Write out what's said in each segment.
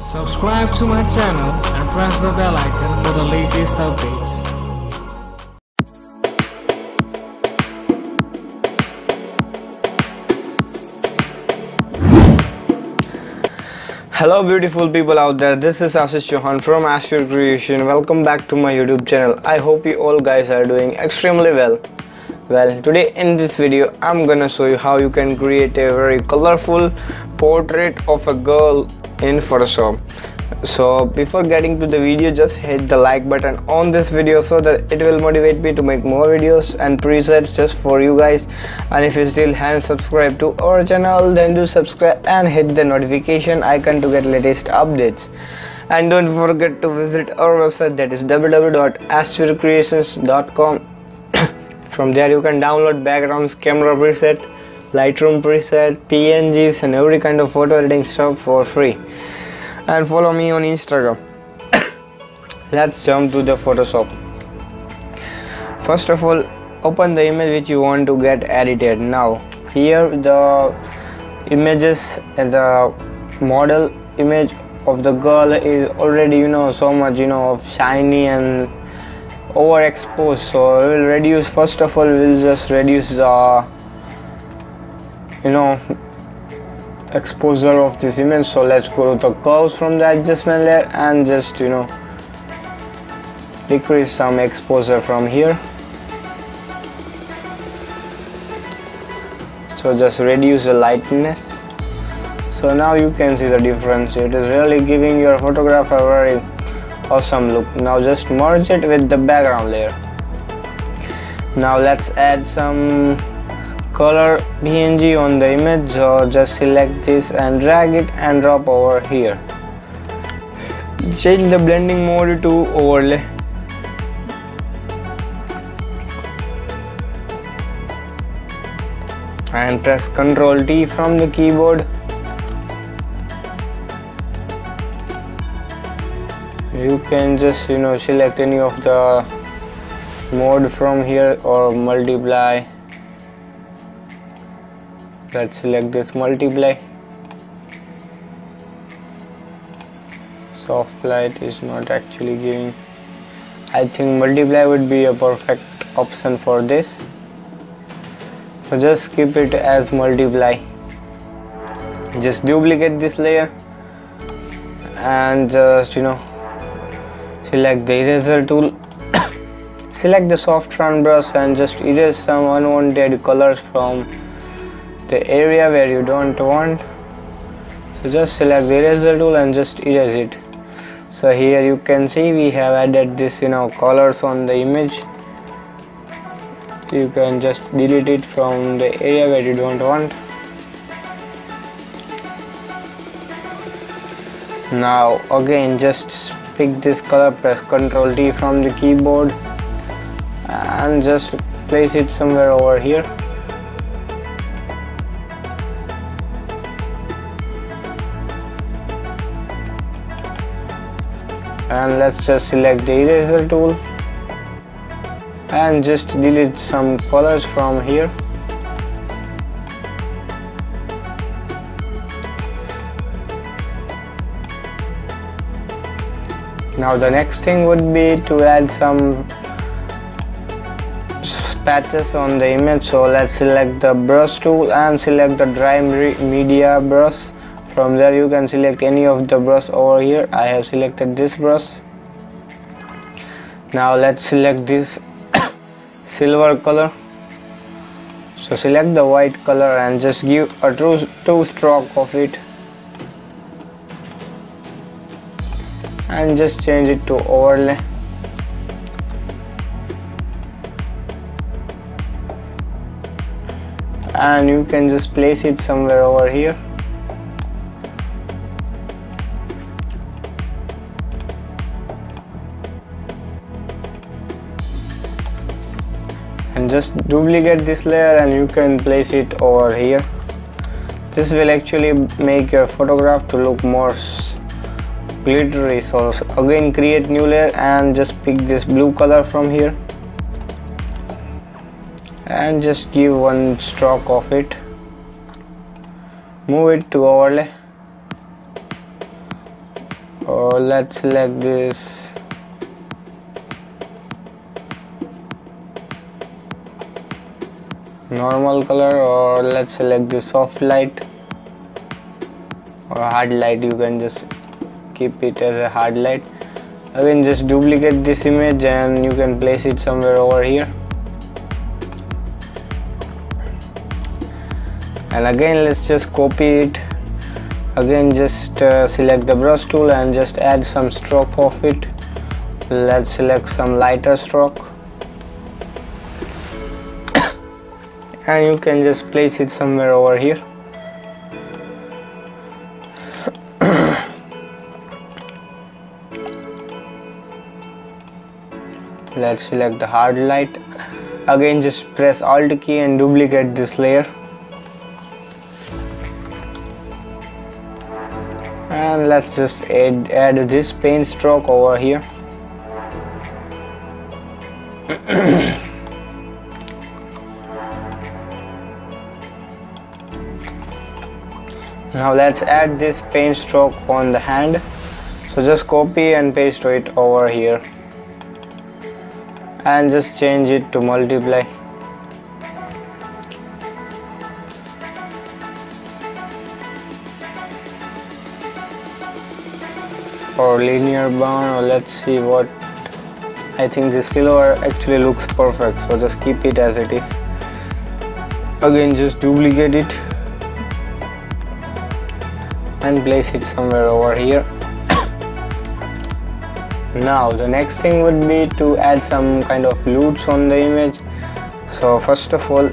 Subscribe to my channel and press the bell icon for the latest updates. Hello beautiful people out there, this is Ashvircreations from ashvircreations. Welcome back to my YouTube channel. I hope you all guys are doing extremely well. Well, today in this video I'm gonna show you how you can create a very colorful portrait of a girl in Photoshop. So before getting to the video, just hit the like button on this video so that it will motivate me to make more videos and presets just for you guys. And if you still haven't subscribed to our channel, then do subscribe and hit the notification icon to get latest updates. And don't forget to visit our website, that is www.ashvircreations.com. From there you can download backgrounds, camera preset, Lightroom preset, PNGs and every kind of photo editing stuff for free. And follow me on Instagram. Let's jump to the Photoshop. First of all, open the image which you want to get edited. Now here the images and the model image of the girl is already so much of shiny and overexposed, so we will reduce. First of all, we'll just reduce the exposure of this image. So let's go to the curves from the adjustment layer and just decrease some exposure from here. So just reduce the lightness. So now you can see the difference. It is really giving your photograph a very awesome look. Now just merge it with the background layer. Now let's add some color PNG on the image. So just select this and drag it and drop over here. Change the blending mode to overlay. And press Ctrl D from the keyboard. You can just select any of the mode from here or multiply. Let's select this multiply. Soft light is not actually giving. I think multiply would be a perfect option for this. So just keep it as multiply. Just duplicate this layer and just select the eraser tool. Select the soft round brush and just erase some unwanted colors from the area where you don't want. So just select the eraser tool and just erase it. So here you can see we have added this colors on the image. You can just delete it from the area where you don't want. Now again, just pick this color, press Ctrl D from the keyboard and just place it somewhere over here. And let's just select the eraser tool and just delete some colors from here. Now the next thing would be to add some patches on the image. So let's select the brush tool and select the dry media brush. From there you can select any of the brush over here. I have selected this brush. Now let's select this silver color. So select the white color and just give a two stroke of it and just change it to overlay. And you can just place it somewhere over here. And just duplicate this layer and you can place it over here. This will actually make your photograph to look more glittery. So again, create new layer and just pick this blue color from here and just give one stroke of it. Move it to overlay or let's select this normal color, or let's select this soft light or hard light. You can just keep it as a hard light. Again, just duplicate this image and you can place it somewhere over here. And again, let's just copy it. Again, just select the brush tool and just add some stroke of it. Let's select some lighter stroke. And you can just place it somewhere over here. Let's select the hard light. Again, just press Alt key and duplicate this layer. And let's just add this paint stroke over here. Now let's add this paint stroke on the hand. So just copy and paste it over here. And just change it to multiply. Or linear bound, or let's see what. I think this silver actually looks perfect, so just keep it as it is. Again, just duplicate it and place it somewhere over here. Now the next thing would be to add some kind of loops on the image. So first of all,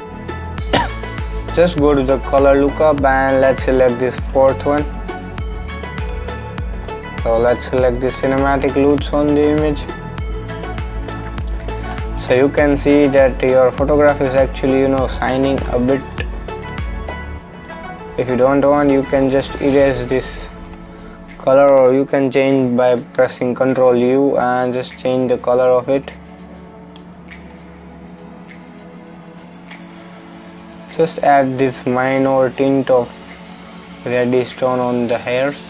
just go to the color lookup and let's select this fourth one. So let's select the cinematic loops on the image. So you can see that your photograph is actually shining a bit. If you don't want, you can just erase this color, or you can change by pressing Ctrl U and just change the color of it. Just add this minor tint of reddish tone on the hairs.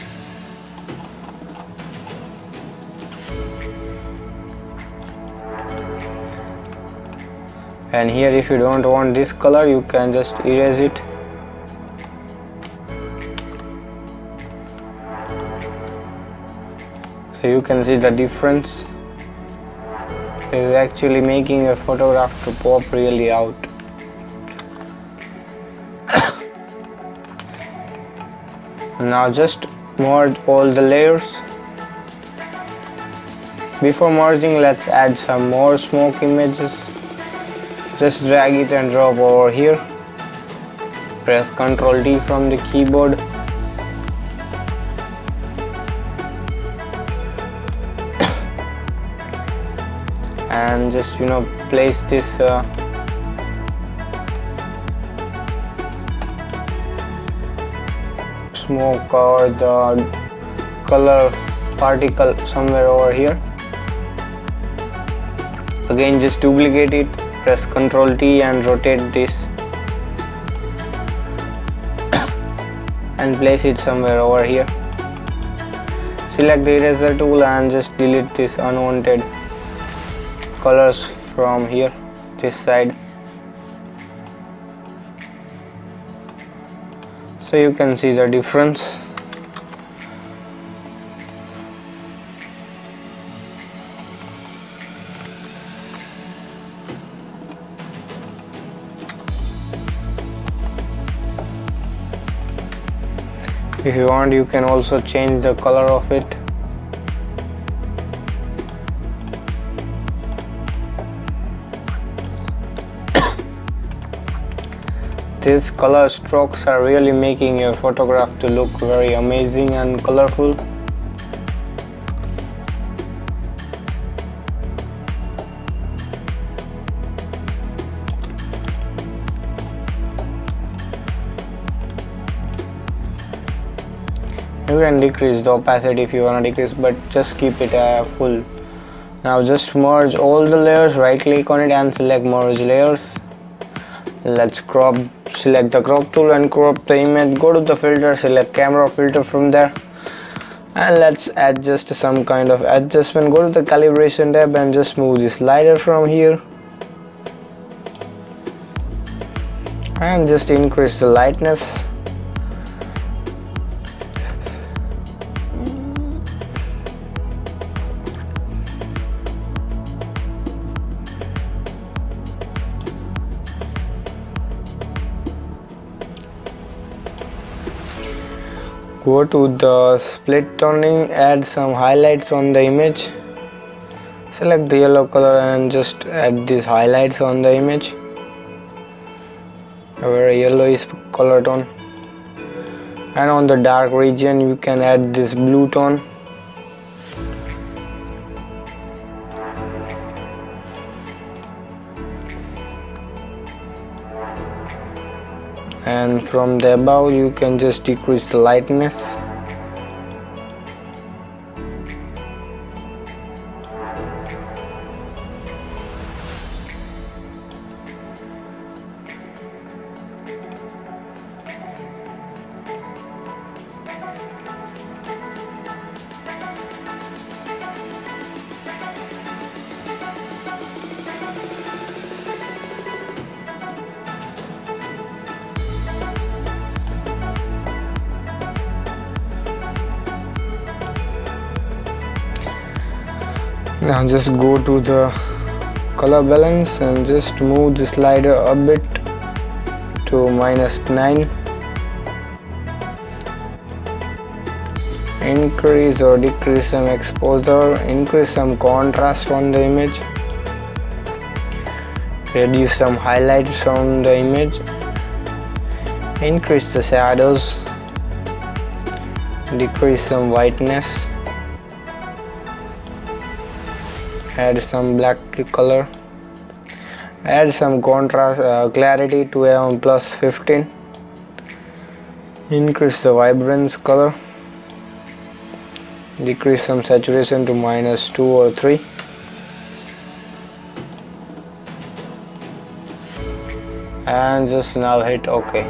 And here, if you don't want this color, you can just erase it. So you can see the difference. It is actually making a photograph to pop really out. Now just merge all the layers. Before merging, let's add some more smoke images. Just drag it and drop over here. Press Ctrl D from the keyboard. And just place this smoke or the color particle somewhere over here. Again, just duplicate it, press Ctrl T and rotate this and place it somewhere over here. Select the eraser tool and just delete this unwanted colors from here, this side. So you can see the difference. If you want, you can also change the color of it. These color strokes are really making your photograph to look very amazing and colorful. You can decrease the opacity if you want to decrease, but just keep it full. Now just merge all the layers, right click on it and select merge layers. Let's crop. Select the crop tool and crop the image. Go to the filter, select camera filter from there. And let's adjust some kind of adjustment. Go to the calibration tab and just move the slider from here and just increase the lightness. Go to the split toning, add some highlights on the image. Select the yellow color and just add these highlights on the image. A very yellowish color tone. And on the dark region you can add this blue tone. And from the above you can just decrease the lightness. Now just go to the color balance and just move the slider a bit to -9. Increase or decrease some exposure, increase some contrast on the image, reduce some highlights on the image, increase the shadows, decrease some whiteness, add some black color, add some contrast clarity to around +15, increase the vibrance color, decrease some saturation to -2 or 3, and just now hit OK.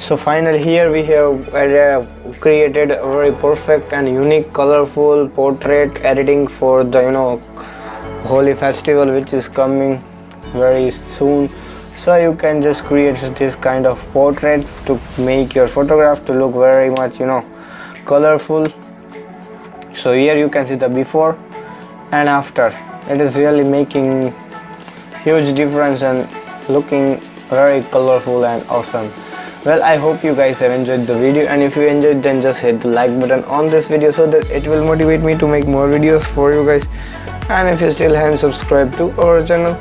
So finally here we have created a very perfect and unique colorful portrait editing for the Holi festival, which is coming very soon. So you can just create this kind of portraits to make your photograph to look very much colorful. So here you can see the before and after. It is really making huge difference and looking very colorful and awesome. Well, I hope you guys have enjoyed the video, and if you enjoyed then just hit the like button on this video so that it will motivate me to make more videos for you guys. And if you still haven't subscribed to our channel,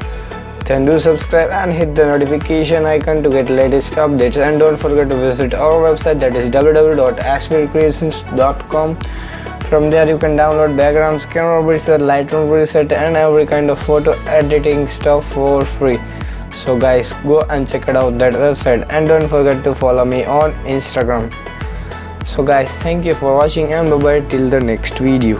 then do subscribe and hit the notification icon to get latest updates. And don't forget to visit our website, that is www.ashvircreations.com. From there you can download backgrounds, camera preset, Lightroom preset and every kind of photo editing stuff for free. So guys, go and check it out that website, and don't forget to follow me on Instagram. So guys, thank you for watching and bye bye till the next video.